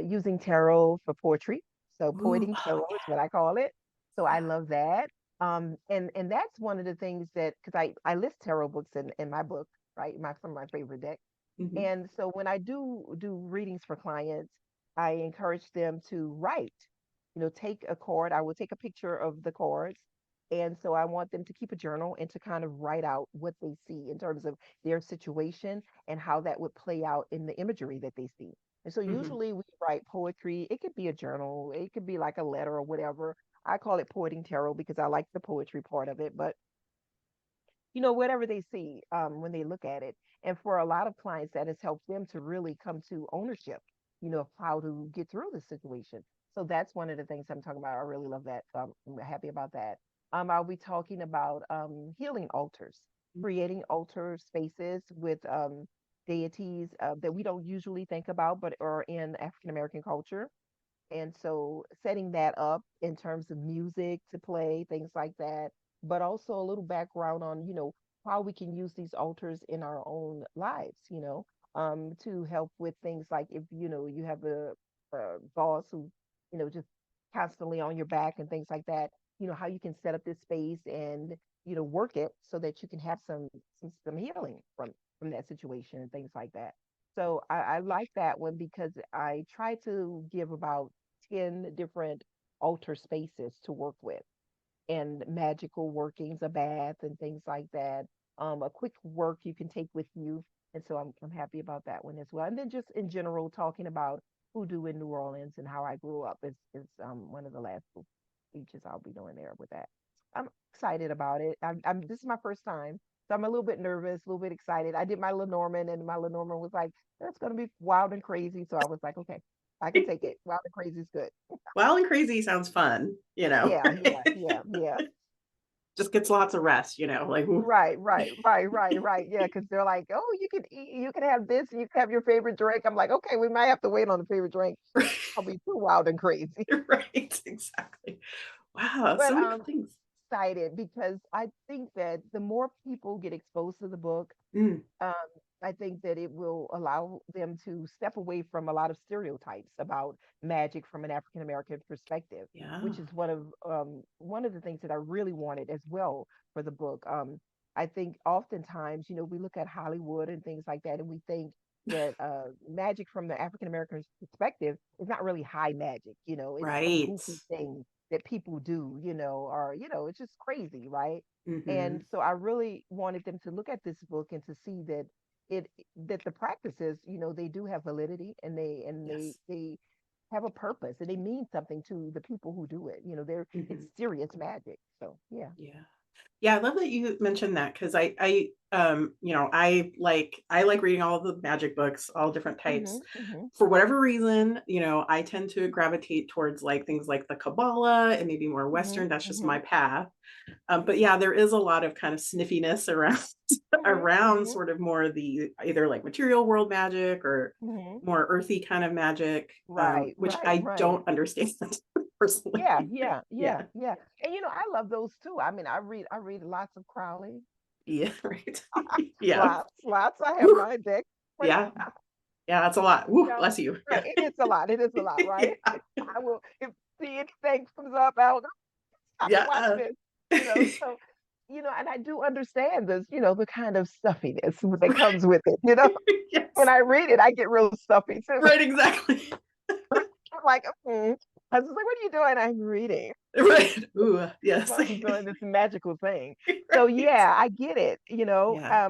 using tarot for poetry. So Ooh, poeting oh tarot is what I call it. So I love that. And that's one of the things that because I list tarot books in my book, right? Some of my favorite decks. yeah. Mhm. And so when I do readings for clients, I encourage them to write. Take a card. I will take a picture of the cards. And so I want them to keep a journal and to kind of write out what they see in terms of their situation and how that would play out in the imagery that they see. And so Mhm. usually we write poetry. It could be a journal, it could be like a letter or whatever. I call it poeting tarot because I like the poetry part of it. But whatever they see when they look at it. And for a lot of clients, that has helped them to really come to ownership, of how to get through the situation. So that's one of the things I'm talking about. I really love that. So I'm happy about that. I'll be talking about healing altars, creating altar spaces with deities that we don't usually think about, but are in African American culture. And so setting that up in terms of music to play, things like that, but also a little background on, how we can use these altars in our own lives, to help with things like if, you have a boss who, just constantly on your back and things like that, how you can set up this space and, work it so that you can have some healing from that situation and things like that. So I like that one because I try to give about 10 different altar spaces to work with and magical workings, a bath and things like that. A quick work you can take with you. And so I'm happy about that one as well. And then just in general, talking about hoodoo in New Orleans and how I grew up is one of the last speeches I'll be doing there with that. I'm excited about it. This is my first time. So I'm a little bit nervous, a little bit excited. I did my Lenormand and my Lenormand was like, that's gonna be wild and crazy. So I was like, okay, I can take it. Wild and crazy is good. Wild and crazy sounds fun, Yeah, yeah, yeah, yeah. Just gets lots of rest, like Right. Yeah, because they're like, oh, you can eat, you can have this, you can have your favorite drink. I'm like, okay, we might have to wait on the favorite drink. I'll be too wild and crazy. right, exactly. Wow, so But many cool things. excited because I think that the more people get exposed to the book, Mm, um, I think that it will allow them to step away from a lot of stereotypes about magic from an African American perspective, yeah. which is one of the things that I really wanted as well for the book. I think oftentimes, we look at Hollywood and things like that, and we think that magic from the African American perspective is not really high magic. It's some Right. goofy thing that people do, or it's just crazy, right? And Hmm. so I really wanted them to look at this book and to see that it that the practices, they do have validity, and Yes. they have a purpose, and they mean something to the people who do it. It's Hmm. serious magic. So yeah. Yeah. Yeah, I love that you mentioned that because I like reading all the magic books, all different types. Hmm. Hmm. For whatever reason, I tend to gravitate towards like things like the Kabbalah and maybe more Hmm. Western. That's just Hmm. my path. But yeah, there is a lot of kind of sniffiness around Hmm. around Hmm. sort of more the either like material world magic or Hmm. more earthy kind of magic, Right, which right, I right. don't understand Yeah, personally. yeah, Yeah, yeah, yeah. And I love those too. I mean, I read lots of Crowley. yeah, right. Yeah. Lots. I have Woo. my deck. But Yeah, yeah, that's a lot. Woo, yeah, bless you. right. Yeah. It is a lot. It is a lot, right? Yeah. I will if see anything comes up, I'll go stop and watch Yeah. this. So and I do understand this, the kind of stuffiness that comes with it. When Yes. I read it, I get real stuffy too. Right, exactly. I'm like, I was like, what are you doing? I'm reading. Right. Ooh, yes. I'm doing this magical thing. So Right. yeah, I get it, Yeah.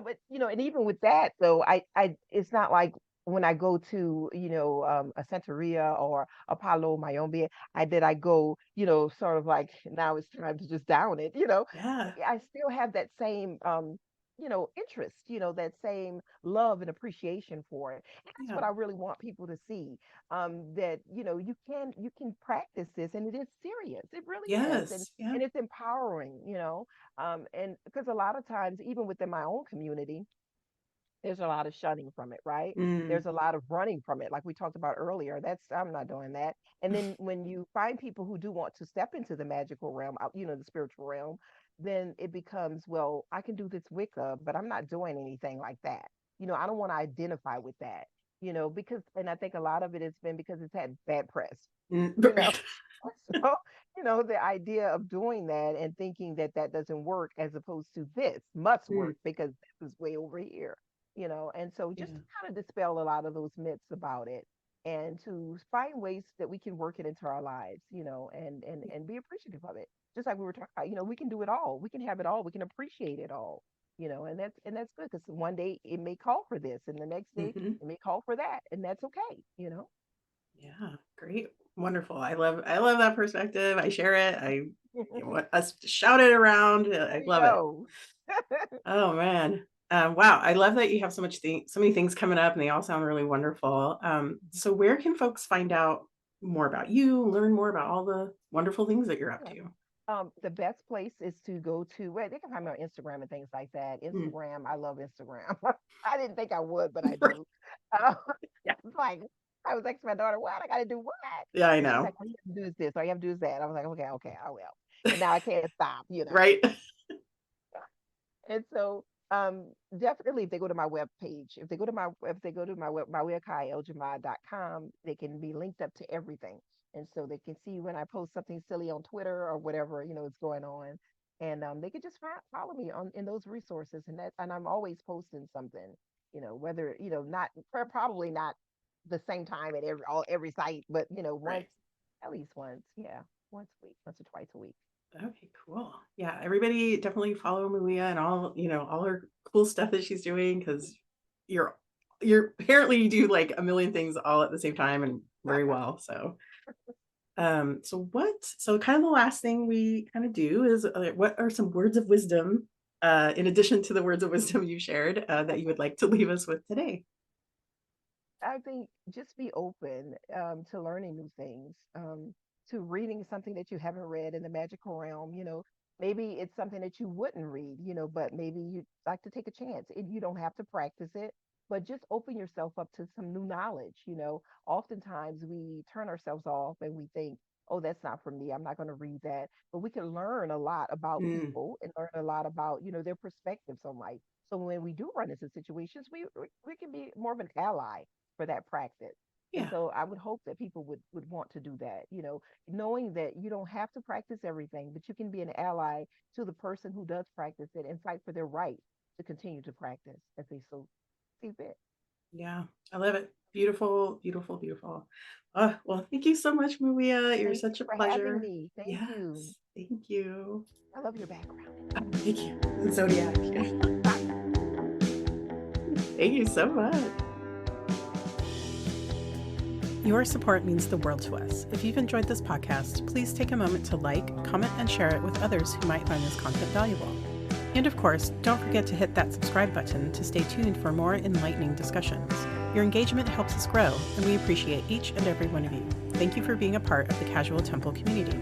but and even with that though, I it's not like when I go to, a Santeria or Apollo Mayombe, I go, sort of like now it's time to just down it, Yeah. I still have that same interest, that same love and appreciation for it. And that's Yeah. what I really want people to see, that you can practice this, and it is serious, it really is, and Yes. Yeah. and it's empowering, and because a lot of times even within my own community there's a lot of shunning from it, right? Mm. There's a lot of running from it, like we talked about earlier. I'm not doing that. And then when you find people who do want to step into the magical realm, the spiritual realm, then it becomes, well, I can do this Wicca, but I'm not doing anything like that. I don't want to identify with that, because, and I think a lot of it has been because it's had bad press, Mm. you know. Right. So, the idea of doing that and thinking that that doesn't work as opposed to this must Mm. work because this is way over here, and so just to Yeah. kind of dispel a lot of those myths about it and to find ways that we can work it into our lives, and be appreciative of it. Just like we were talking about, we can do it all. We can have it all. We can appreciate it all, and that's good because one day it may call for this and the next day Hmm. it may call for that. And that's okay. Yeah. Great. Wonderful. I love that perspective. I share it. Want us to shout it around. I There you love it. go. Oh man. Wow. I love that you have so many things coming up and they all sound really wonderful. So where can folks find out more about you, learn more about all the wonderful things that you're up Yeah. to? The best place is to go to, well, they can find me on Instagram and things like that. Mm. Instagram, I love Instagram. I didn't think I would, but I Right. do. Uh, Yeah. it's like, I was asking my daughter, what? I got to do what? Yeah, I She's know. like, all you have to do is this, all you have to do is that. I was like, okay, okay, I will. And now I can't stop. Right. And so definitely if they go to my web page, if they go to my web mawiyah.com, they can be linked up to everything. And so they can see when I post something silly on Twitter or whatever, is going on. And they can just follow me on in those resources. And I'm always posting something, whether, not probably not the same time at every site, but Right. once, at least once, yeah, once a week, once or twice a week. Okay, cool. Yeah, everybody definitely follow Mawiyah and all her cool stuff that she's doing because you're you're apparently you do like a million things all at the same time and very well. So kind of the last thing we kind of do is what are some words of wisdom in addition to the words of wisdom you shared that you would like to leave us with today? I think just be open to learning new things, to reading something that you haven't read in the magical realm. Maybe it's something that you wouldn't read, but maybe you'd like to take a chance. You don't have to practice it, but just open yourself up to some new knowledge. Oftentimes we turn ourselves off and we think, oh, that's not for me. I'm not going to read that. But we can learn a lot about Mm, people and learn a lot about, their perspectives on life. So when we do run into situations, we can be more of an ally for that practice. And Yeah. so I would hope that people would want to do that, knowing that you don't have to practice everything, but you can be an ally to the person who does practice it and fight for their right to continue to practice as they so see fit. Yeah. I love it. Beautiful, beautiful, beautiful. Well, thank you so much, Mawiyah. You're Thank such you a for having pleasure. me. Thank you. Yes. Thank you. I love your background. Thank you. Zodiac. Thank you so much. Your support means the world to us. If you've enjoyed this podcast, please take a moment to like, comment, and share it with others who might find this content valuable. And of course, don't forget to hit that subscribe button to stay tuned for more enlightening discussions. Your engagement helps us grow, and we appreciate each and every one of you. Thank you for being a part of the Casual Temple community.